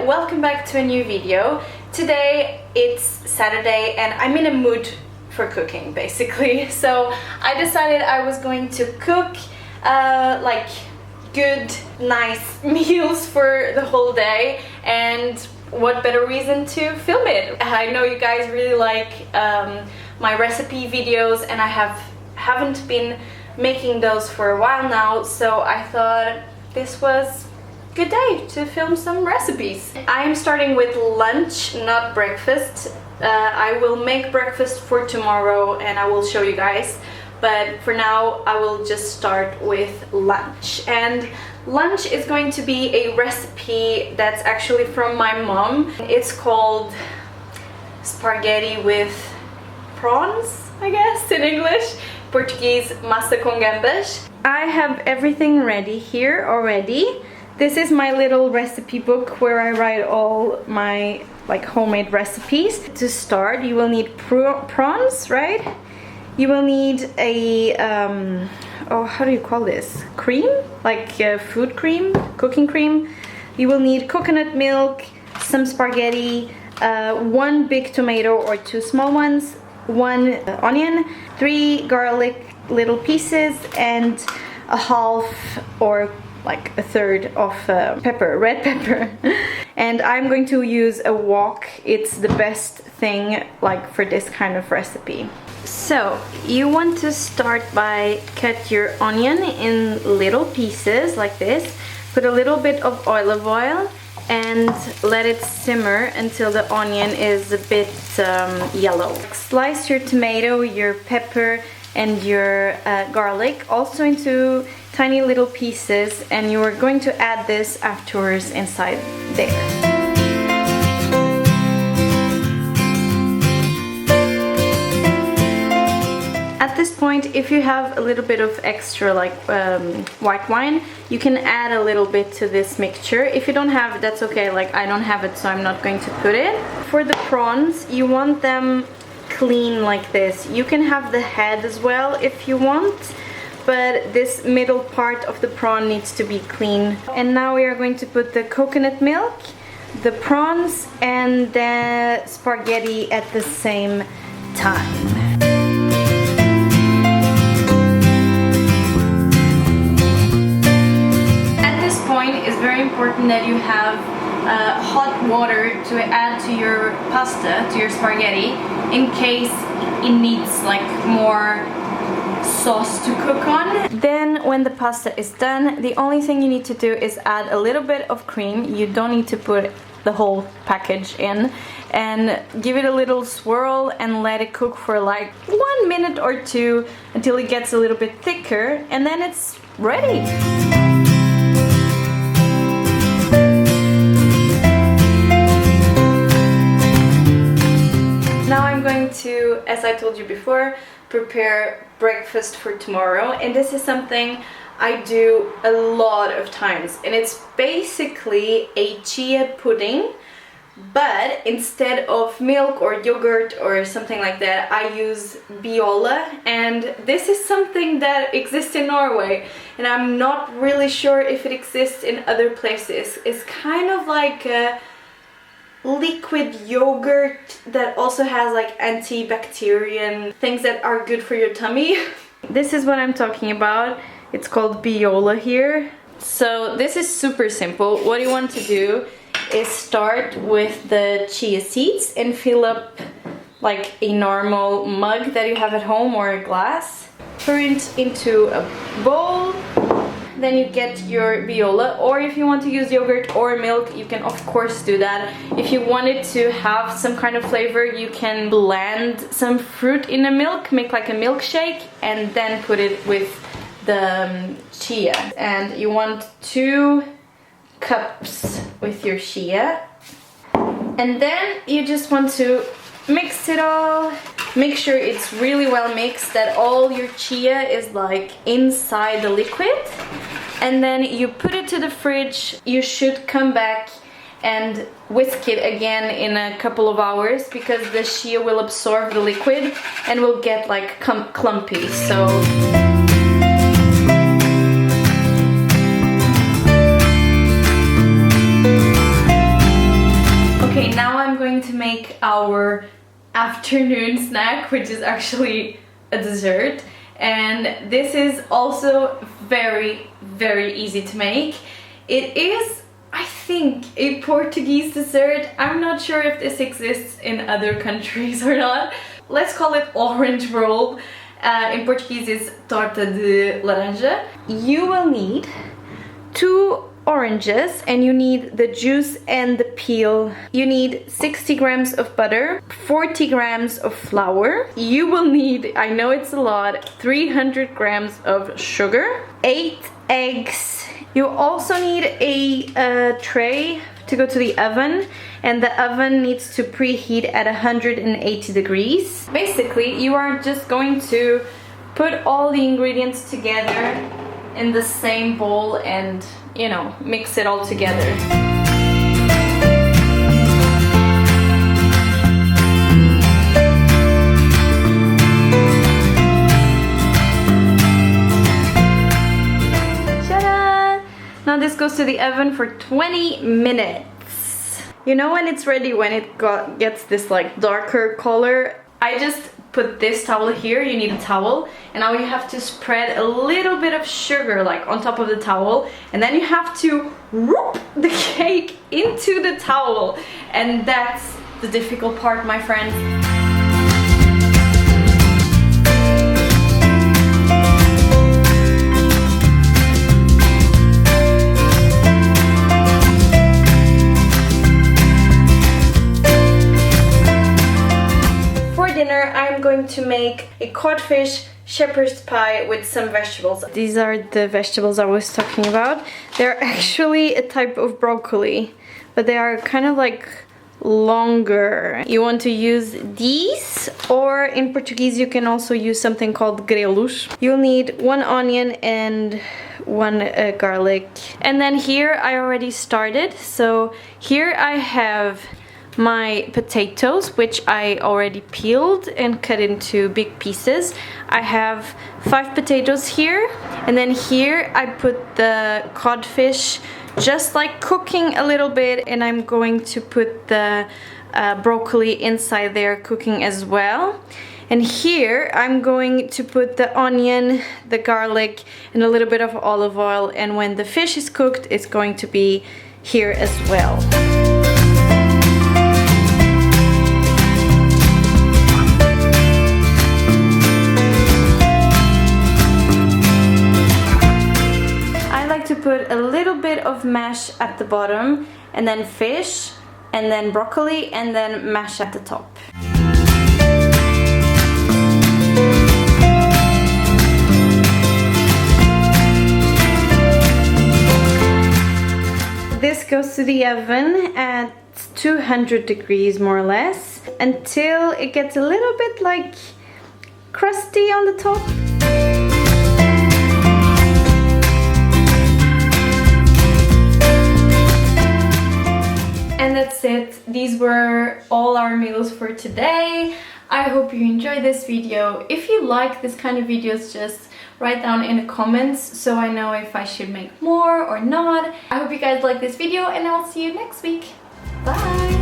welcome back to a new video. Today it's Saturday and I'm in a mood for cooking basically. So I decided I was going to cook like good, nice meals for the whole day, and what better reason to film it. I know you guys really like my recipe videos, and I haven't been making those for a while now, so I thought this was a good day to film some recipes. I'm starting with lunch, not breakfast. I will make breakfast for tomorrow and I will show you guys, but for now I will just start with lunch. And lunch is going to be a recipe that's actually from my mom. It's called spaghetti with prawns, I guess, in English. Portuguese, massa com gambas. I have everything ready here already. This is my little recipe book where I write all my homemade recipes. To start, you will need prawns, right? You will need a oh, how do you call this? Cream, like food cream, cooking cream. You will need coconut milk, some spaghetti, one big tomato or two small ones, one onion, 3 garlic little pieces, and a half or like a third of pepper, red pepper. And I'm going to use a wok. It's the best thing like for this kind of recipe. So you want to start by cut your onion in little pieces like this. Put a little bit of olive oil and let it simmer until the onion is a bit yellow. Slice your tomato, your pepper, and your garlic also into tiny little pieces, and you are going to add this afterwards inside there. At this point, if you have a little bit of extra white wine, you can add a little bit to this mixture. If you don't have it, that's okay. Like, I don't have it, so I'm not going to put it. For the prawns, you want them clean like this. You can have the head as well if you want, but this middle part of the prawn needs to be clean. And now we are going to put the coconut milk, the prawns, and the spaghetti at the same time. It's very important that you have hot water to add to your pasta, to your spaghetti, in case it needs like more sauce to cook on. Then when the pasta is done, the only thing you need to do is add a little bit of cream. You don't need to put the whole package in, and give it a little swirl and let it cook for like 1 minute or 2 until it gets a little bit thicker, and then it's ready. Now I'm going to, as I told you before, prepare breakfast for tomorrow, and this is something I do a lot of times, and it's basically a chia pudding, but instead of milk or yogurt or something like that, I use biola, and this is something that exists in Norway, and I'm not really sure if it exists in other places. It's kind of like a liquid yogurt that also has like antibacterial things that are good for your tummy. This is what I'm talking about. It's called biola here. So this is super simple. What you want to do is start with the chia seeds and fill up like a normal mug that you have at home or a glass. Pour it into a bowl. Then you get your biola, or if you want to use yogurt or milk, you can of course do that. If you wanted to have some kind of flavor, you can blend some fruit in the milk, make like a milkshake, and then put it with the chia. And you want 2 cups with your chia, and then you just want to mix it all. Make sure it's really well mixed, that all your chia is like inside the liquid, and then you put it to the fridge. You should come back and whisk it again in a couple of hours, because the chia will absorb the liquid and will get like clumpy. So our afternoon snack, which is actually a dessert. And this is also very, very easy to make. It is, I think, a Portuguese dessert. I'm not sure if this exists in other countries or not. Let's call it orange roll. In Portuguese is torta de laranja. You will need 2 oranges, and you need the juice and the peel. You need 60 grams of butter, 40 grams of flour. You will need, I know it's a lot, 300 grams of sugar, 8 eggs. You also need a tray to go to the oven, and the oven needs to preheat at 180 degrees. Basically, you are just going to put all the ingredients together in the same bowl and, you know, mix it all together. Ta-da! Now this goes to the oven for 20 minutes. You know when it's ready, when it gets this like darker color? I just put this towel here. You need a towel, and now you have to spread a little bit of sugar like on top of the towel, and then you have to whoop the cake into the towel, and that's the difficult part, my friends. I'm going to make a codfish shepherd's pie with some vegetables. These are the vegetables I was talking about. They're actually a type of broccoli, but they are kind of like longer. You want to use these, or in Portuguese you can also use something called grelos. You'll need 1 onion and 1 garlic. And then here I already started. So here I have my potatoes, which I already peeled and cut into big pieces. I have 5 potatoes here, and then here I put the codfish, just like cooking a little bit, and I'm going to put the broccoli inside there cooking as well. And here I'm going to put the onion, the garlic, and a little bit of olive oil, and when the fish is cooked, it's going to be here as well. To put a little bit of mash at the bottom, and then fish, and then broccoli, and then mash at the top. This goes to the oven at 200 degrees more or less, until it gets a little bit like crusty on the top. And that's it. These were all our meals for today. I hope you enjoyed this video. If you like this kind of videos, just write down in the comments so I know if I should make more or not. I hope you guys like this video, and I'll see you next week. Bye!